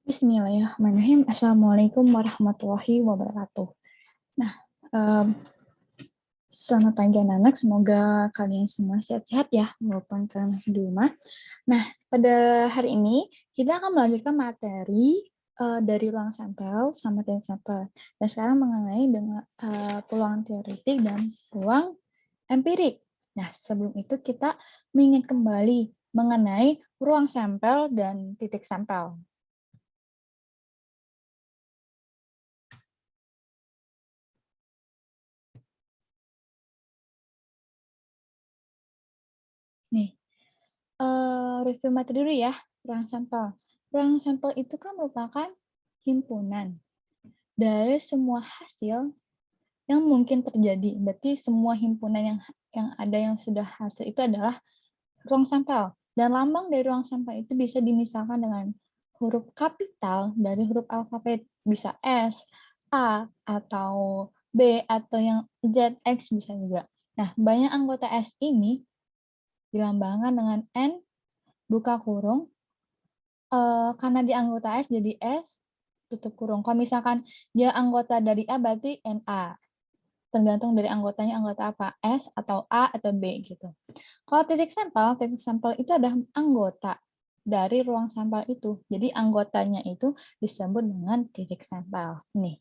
Bismillahirrahmanirrahim. Assalamualaikum warahmatullahi wabarakatuh. Nah, selamat pagi anak-anak. Semoga kalian semua sehat-sehat ya, walaupun kalian masih di rumah. Nah, pada hari ini kita akan melanjutkan materi dari ruang sampel sama teknik sampel. Dan sekarang mengenai dengan peluang teoretik dan peluang empirik. Nah, sebelum itu kita mengingat kembali mengenai ruang sampel dan titik sampel. Nih, review materi dulu ya, ruang sampel. Ruang sampel itu kan merupakan himpunan dari semua hasil yang mungkin terjadi. Berarti semua himpunan yang ada yang sudah hasil itu adalah ruang sampel. Dan lambang dari ruang sampel itu bisa dimisalkan dengan huruf kapital dari huruf alfabet. Bisa S, A, atau B, atau yang Z, X bisa juga. Nah, banyak anggota S ini dilambangkan dengan N, buka kurung, karena di anggota S jadi S, tutup kurung. Kalau misalkan dia anggota dari A berarti NA. Tergantung dari anggotanya anggota apa, S atau A atau B gitu. Kalau titik sampel itu adalah anggota dari ruang sampel itu. Jadi anggotanya itu disebut dengan titik sampel. Nih,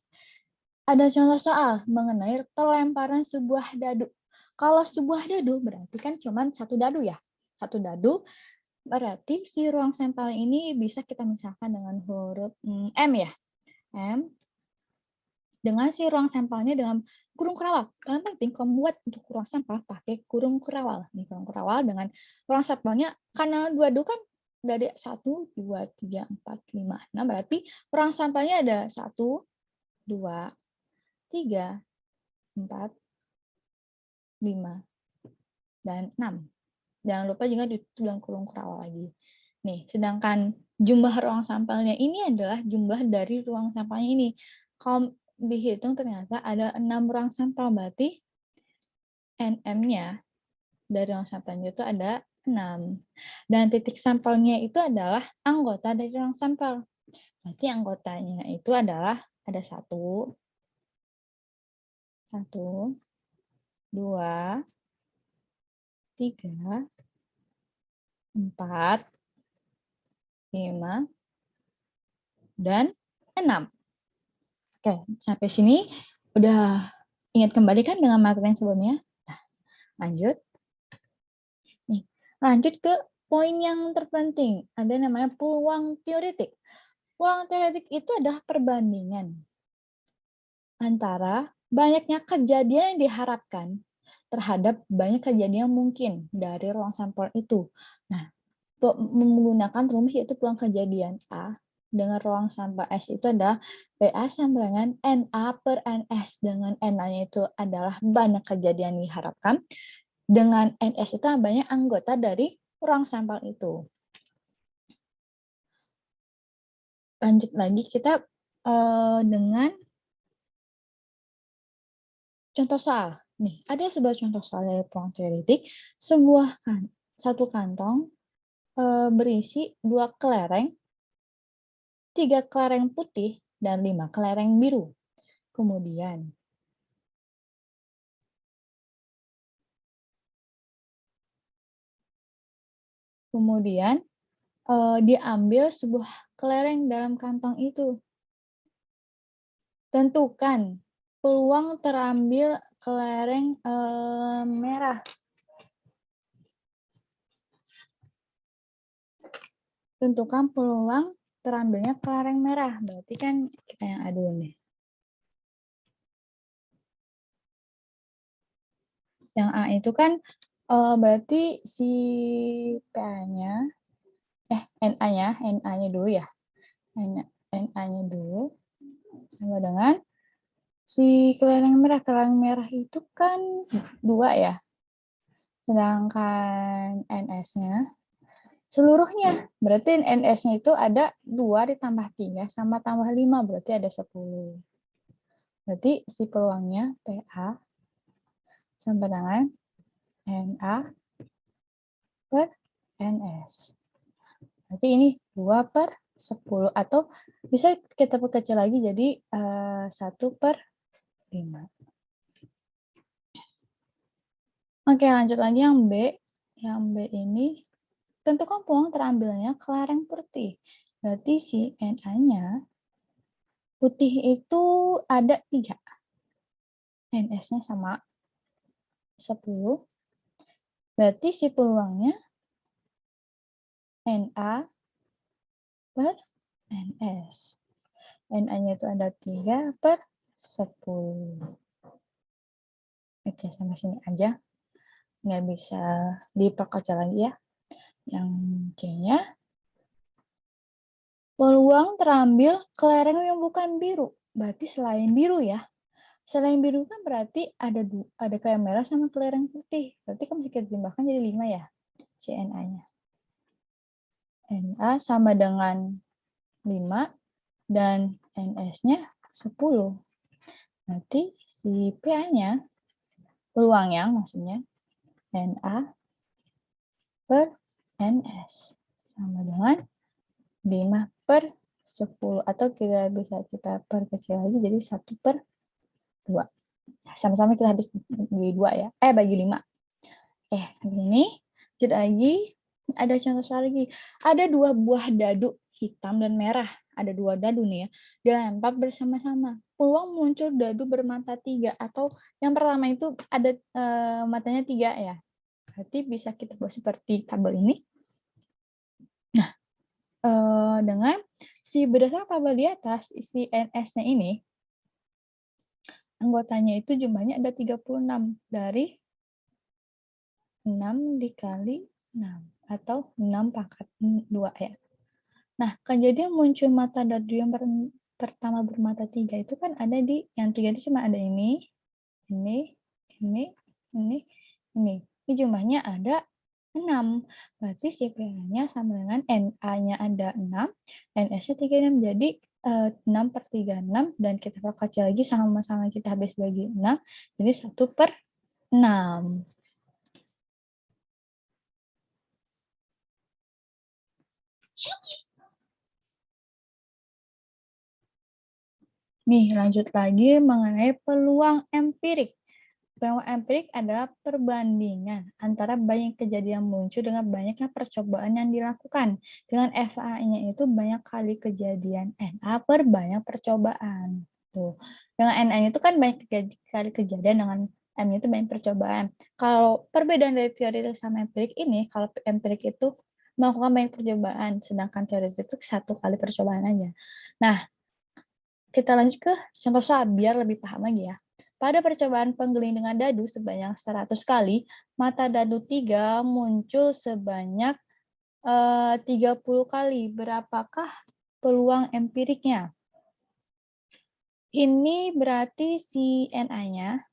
ada contoh soal mengenai pelemparan sebuah dadu. Kalau sebuah dadu berarti kan cuma satu dadu ya. Satu dadu berarti si ruang sampel ini bisa kita misalkan dengan huruf M ya. M dengan si ruang sampelnya dengan kurung kerawal. Kalian penting kamu buat untuk ruang sampel pakai kurung kerawal. Nih kurung kerawal dengan ruang sampelnya karena dua kan dari 1, 2, 3, 4, 5, 6 berarti ruang sampelnya ada 1, 2, 3, 4, 5, dan 6. Jangan lupa juga ditutup dengan kurung kerawal lagi. Nih, sedangkan jumlah ruang sampelnya ini adalah jumlah dari ruang sampelnya ini. Kalau dihitung ternyata ada 6 ruang sampel, berarti NM-nya dari ruang sampelnya itu ada 6. Dan titik sampelnya itu adalah anggota dari ruang sampel. Berarti anggotanya itu adalah ada 1, 1, 2, 3, 4, 5, dan 6. Oke, sampai sini udah ingat kembali kan dengan materi yang sebelumnya? Nah, lanjut. Nih, lanjut ke poin yang terpenting. Ada namanya peluang teoretik. Peluang teoretik itu adalah perbandingan antara banyaknya kejadian yang diharapkan terhadap banyak kejadian yang mungkin dari ruang sampel itu. Nah, menggunakan rumus yaitu peluang kejadian A dengan ruang sampel S itu adalah PA sama dengan NA per NS. Dengan NA-nya itu adalah banyak kejadian yang diharapkan. Dengan NS itu banyak anggota dari ruang sampel itu. Lanjut lagi kita dengan contoh soal. Nih, ada sebuah contoh soal dari peluang teoretik. Satu kantong berisi 2 kelereng, 3 kelereng putih, dan 5 kelereng biru. Kemudian, diambil sebuah kelereng dalam kantong itu. Tentukan peluang terambil kelereng merah. Tentukan peluang terambilnya kelereng merah. Berarti kan kita yang adu nih. Yang A itu kan berarti si PA-nya, NA-nya dulu ya. NA-nya dulu sama dengan si kelereng merah. Kelereng merah itu kan 2 ya. Sedangkan NS-nya seluruhnya. Berarti NS-nya itu ada 2 ditambah 3 sama tambah 5. Berarti ada 10. Berarti si peluangnya PA sama dengan NA per NS. Berarti ini 2 per 10 atau bisa kita perkecil lagi jadi 1/5. Oke, lanjut lagi yang B. Yang B ini tentukan peluang terambilnya kelereng putih. Berarti si Na-nya putih itu ada 3. NS-nya sama 10. Berarti si peluangnya Na/NS. Na-nya itu ada 3/10. Oke, sampai sini aja. Nggak bisa diperkecil lagi ya. Yang C-nya, peluang terambil kelereng yang bukan biru. Berarti selain biru ya. Selain biru kan berarti ada kayak merah sama kelereng putih. Berarti kan bisa kita tambahkan jadi 5 ya. CNA-nya. Na sama dengan 5 dan NS-nya 10. Berarti si PA-nya, peluangnya maksudnya, Na/NS sama dengan 5/10. Atau kita perkecil lagi jadi 1/2. Sama-sama kita habis bagi 2 ya. Bagi 5. Habis ini lanjut lagi. Ada contoh soal lagi. Ada 2 buah dadu hitam dan merah. Ada 2 dadu nih ya. Dilempar bersama-sama. Peluang muncul dadu bermata 3 atau yang pertama itu ada matanya 3 ya. Berarti bisa kita buat seperti tabel ini. Nah, dengan berdasarkan tabel di atas, isi NS-nya ini, anggotanya itu jumlahnya ada 36 dari 6 dikali 6 atau 6 pangkat 2 ya. Nah, kejadian muncul mata dadu yang pertama bermata 3 itu kan ada di yang 3 itu cuma ada ini. Ini jumlahnya ada 6. Berarti si PH-nya sama dengan Na-nya ada 6, NS-nya 36. Jadi 6/36 dan kita perkecil lagi sama-sama kita habis bagi 6. Jadi 1/6. Nih, lanjut lagi mengenai peluang empirik. Peluang empirik adalah perbandingan antara banyak kejadian muncul dengan banyaknya percobaan yang dilakukan. Dengan FA-nya itu banyak kali kejadian NA per banyak percobaan. Tuh. Dengan NA itu kan banyak kali kejadian, dengan M itu banyak percobaan. Kalau perbedaan dari teoritis sama empirik ini, kalau empirik itu melakukan banyak percobaan, sedangkan teoritis itu 1 kali percobaan aja. Nah, kita lanjut ke contoh soal biar lebih paham lagi ya. Pada percobaan penggelindangan dadu sebanyak 100 kali, mata dadu 3 muncul sebanyak 30 kali. Berapakah peluang empiriknya? Ini berarti si Na-nya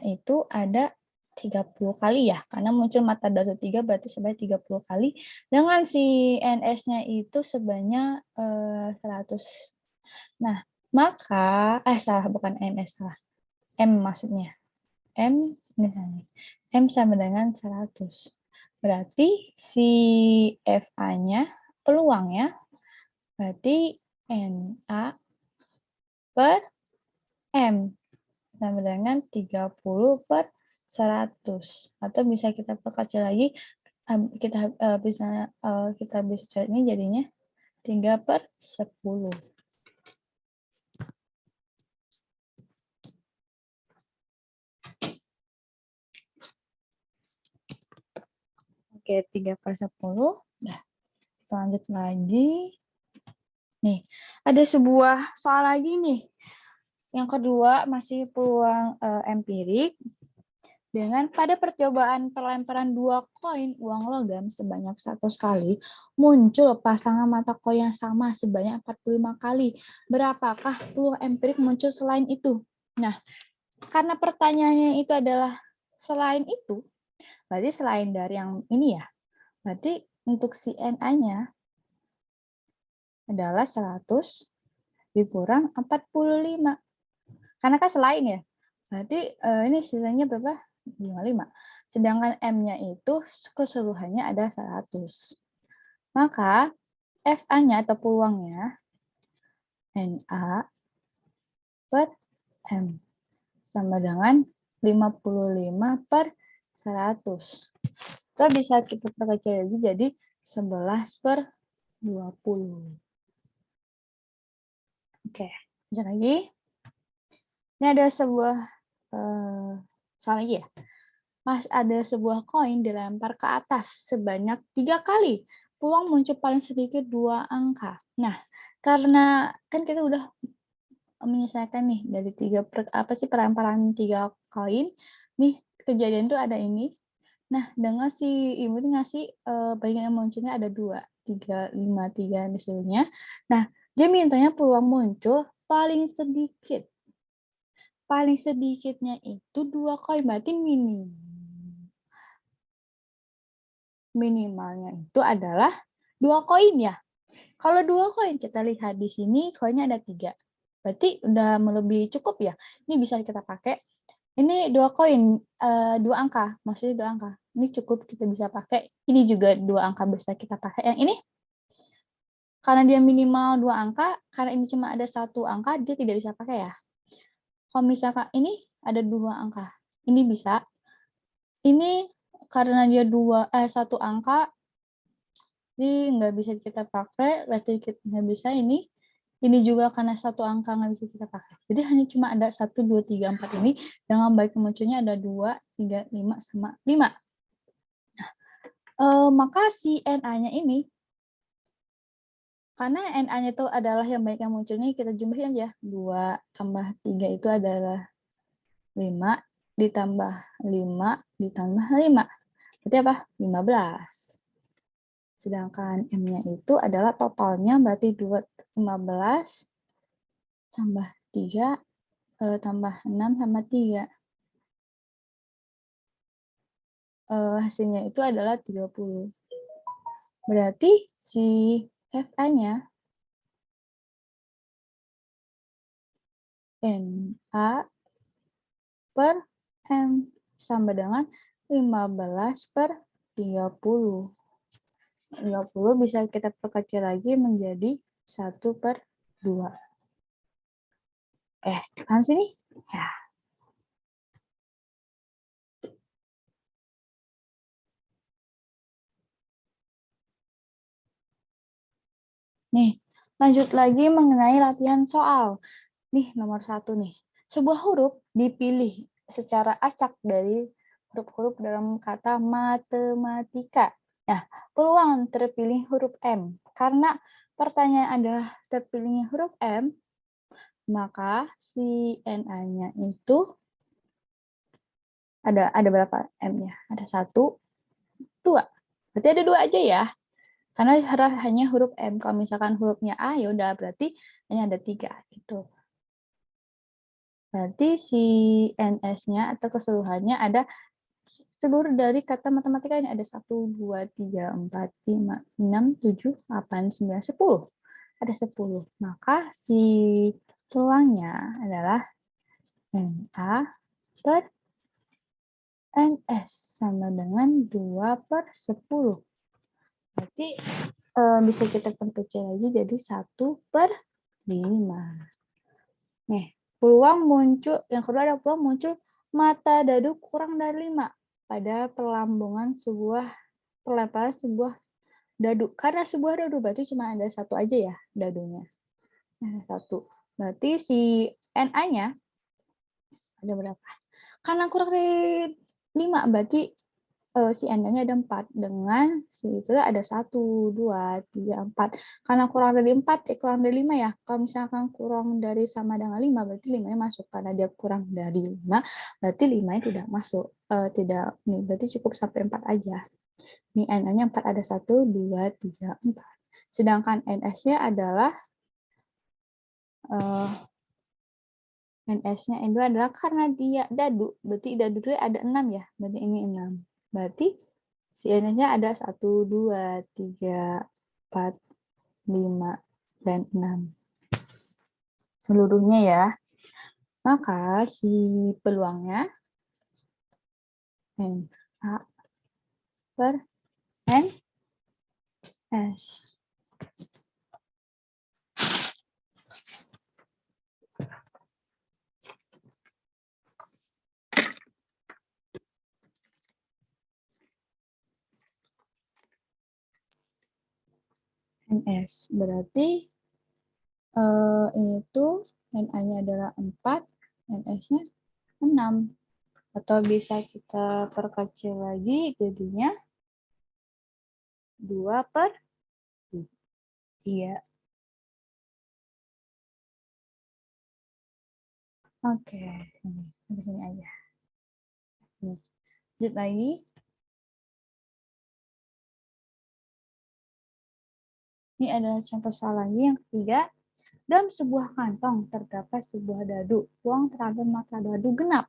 itu ada 30 kali ya, karena muncul mata dadu 3 berarti sebanyak 30 kali. Dengan si NS-nya itu sebanyak 100. Nah, maka, salah, bukan NS, salah. M maksudnya. M, misalnya. M sama dengan 100. Berarti si FA-nya, peluangnya, berarti Na per M. Sama dengan 30/100. Atau bisa kita perkecil lagi, kita bisa cari ini jadinya 3/10. Oke, 3/10. Nah, kita lanjut lagi. Nih, ada sebuah soal lagi nih. Yang kedua, masih peluang empirik. Dengan pada percobaan pelemparan 2 koin uang logam sebanyak 100 kali, muncul pasangan mata koin yang sama sebanyak 45 kali. Berapakah peluang empirik muncul selain itu? Nah, karena pertanyaannya itu adalah selain itu, berarti selain dari yang ini ya, berarti untuk si Na-nya adalah 100 dikurang 45. Karena kan selain ya. Berarti ini sisanya berapa? 55. Sedangkan M-nya itu keseluruhannya ada 100. Maka FA-nya atau peluangnya NA per M sama dengan 55/100. Itu bisa kita perkecil lagi jadi 11/20. Oke, lanjut lagi. Ini ada sebuah soal lagi ya. Mas, ada sebuah koin dilempar ke atas sebanyak 3 kali. Peluang muncul paling sedikit 2 angka. Nah, karena kan kita udah menyelesaikan nih dari pelemparan 3 koin. Nih, kejadian tuh ada ini. Nah, dengan si ibu ini ngasih bagian yang munculnya ada 2, 3, 5, 3 misalnya. Nah, dia mintanya peluang muncul paling sedikit. Paling sedikitnya itu 2 koin, berarti minimalnya itu adalah 2 koin ya. Kalau 2 koin kita lihat di sini koinnya ada 3. Berarti udah melebihi cukup ya. Ini bisa kita pakai. Ini 2 koin, 2 angka, maksudnya 2 angka. Ini cukup kita bisa pakai. Ini juga 2 angka bisa kita pakai. Yang ini karena dia minimal 2 angka, karena ini cuma ada 1 angka, dia tidak bisa pakai ya. Kalau misalkan ini ada 2 angka, ini bisa. Ini karena dia 1 angka, ini nggak bisa kita pakai, berarti kita nggak bisa ini. Ini juga karena 1 angka nggak bisa kita pakai. Jadi hanya cuma ada 1, 2, 3, 4 ini. Dengan baik munculnya ada 2, 3, 5, sama 5. Maka si NA-nya ini, karena NA-nya itu adalah yang baik yang munculnya, kita jumlahin aja. 2 tambah 3 itu adalah 5, ditambah 5, ditambah 5. Berarti apa? 15. Sedangkan M-nya itu adalah totalnya berarti 15 tambah 3 tambah 6 sama 3. Hasilnya itu adalah 30. Berarti si FA-nya NA per M sama dengan 15/30. 30 bisa kita perkecil lagi menjadi 1/2. Paham sini? Ya. Nih, lanjut lagi mengenai latihan soal. Nih, nomor 1 nih. Sebuah huruf dipilih secara acak dari huruf-huruf dalam kata matematika. Nah, peluang terpilih huruf M. Karena pertanyaan adalah terpilihnya huruf M, maka si NA-nya itu ada berapa M-nya? Ada 1, 2. Berarti ada 2 aja ya. Karena hanya huruf M. Kalau misalkan hurufnya A, ya udah berarti hanya ada 3 gitu. Berarti si NS-nya atau keseluruhannya ada seluruh dari kata matematika ini ada 1, 2, 3, 4, 5, 6, 7, 8, 9, 10. Ada 10. Maka si peluangnya adalah NA per NS sama dengan 2/10. Berarti bisa kita perkecil lagi jadi 1/5. Nih, peluang muncul, yang kedua ada peluang muncul mata dadu kurang dari 5 pada pelemparan sebuah dadu. Karena sebuah dadu berarti cuma ada 1 aja ya dadunya. Nah, 1. Berarti si NA-nya ada berapa? Karena kurang dari 5 berarti si NA-nya ada 4. Dengan si itu ada 1, 2, 3, 4. Karena kurang dari 4, kurang dari 5 ya. Kalau misalkan kurang dari sama dengan 5, berarti 5-nya masuk. Karena dia kurang dari 5, berarti 5-nya tidak masuk. Berarti cukup sampai 4 aja. Ini NA-nya 4, ada 1, 2, 3, 4. Sedangkan NS-nya adalah NS-nya itu adalah karena dia dadu, berarti dadu itu ada 6 ya, berarti ini 6. Berarti si NS-nya ada 1, 2, 3, 4, 5, dan 6. Seluruhnya ya. Maka si peluangnya NA per NS. NS. Berarti itu Na-nya adalah 4, NS-nya 6. Atau bisa kita perkecil lagi, jadinya 2/3. Oke, sampai sini aja. Nih, lanjut lagi. Ini ada contoh soal lagi yang ketiga. Dalam sebuah kantong terdapat sebuah dadu. Uang terambil mata dadu genap.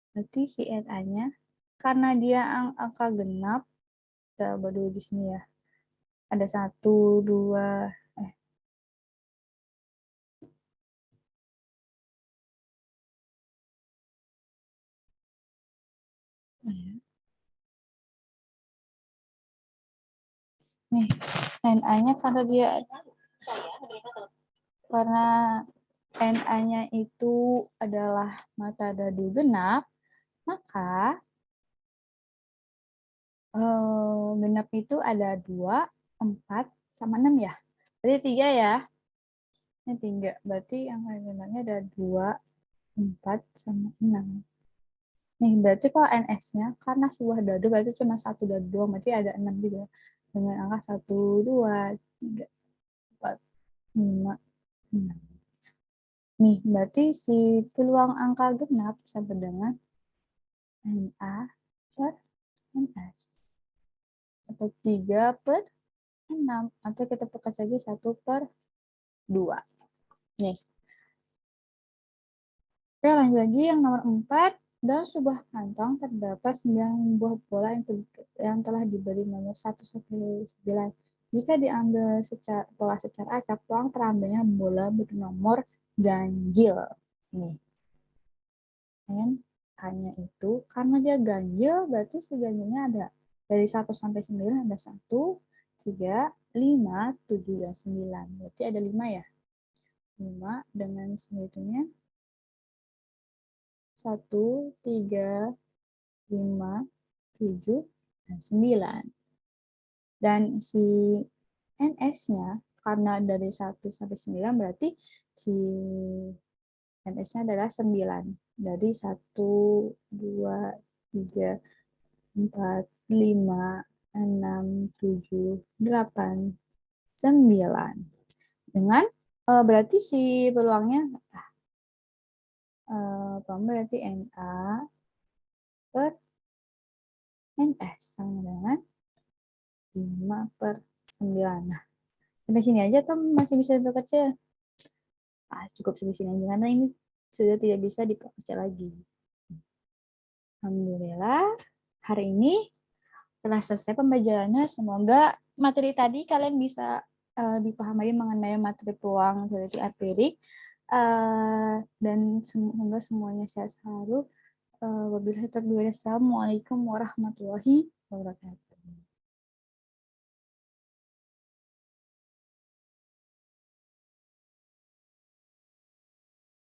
Berarti si Na-nya, karena dia angka genap, kita coba dulu di sini ya. Ada 1, 2, nih, Na-nya karena Na-nya itu adalah mata dadu genap, maka genap itu ada 2, 4, sama 6 ya. Berarti 3 ya. Ini 3. Berarti angka genapnya ada 2, 4, sama 6. Nih, berarti kalau NS-nya, karena sebuah dadu berarti cuma 1 dadu doang, berarti ada 6 juga. Dengan angka 1, 2, 3, 4, 5, 6. Nih, berarti si peluang angka genap sama dengan Na per NS. Atau 3/6. Atau kita perkas lagi 1/2. Nih. Oke, lanjut lagi yang nomor 4. Dalam sebuah kantong terdapat 9 buah bola yang telah diberi nomor 1 sampai 9. Jika diambil pola secara acak, peluang terambilnya bola bernomor ganjil. Nih. Hanya itu, karena dia ganjil, berarti si ganjilnya ada dari 1 sampai 9 ada 1, 3, 5, 7, dan 9. Berarti ada 5 ya. 5 dengan segitunya 1, 3, 5, 7, dan 9. Dan si NS-nya, karena dari 1 sampai 9, berarti si NS-nya adalah 9. Dari 1, 2, 3, 4, 5, 6, 7, 8, 9. Dengan berarti si peluangnya berarti Na per NS sama dengan 5/9. Nah, sampai sini aja tuh masih bisa diperkecil. Cukup sampai sini aja karena ini sudah tidak bisa diperkecil lagi. Alhamdulillah, hari ini telah selesai pembelajarannya. Semoga materi tadi kalian bisa dipahami mengenai materi peluang teoretik empirik. Dan semoga semuanya sehat selalu. Wabillahi taufiq wal hidayah. Assalamualaikum warahmatullahi wabarakatuh.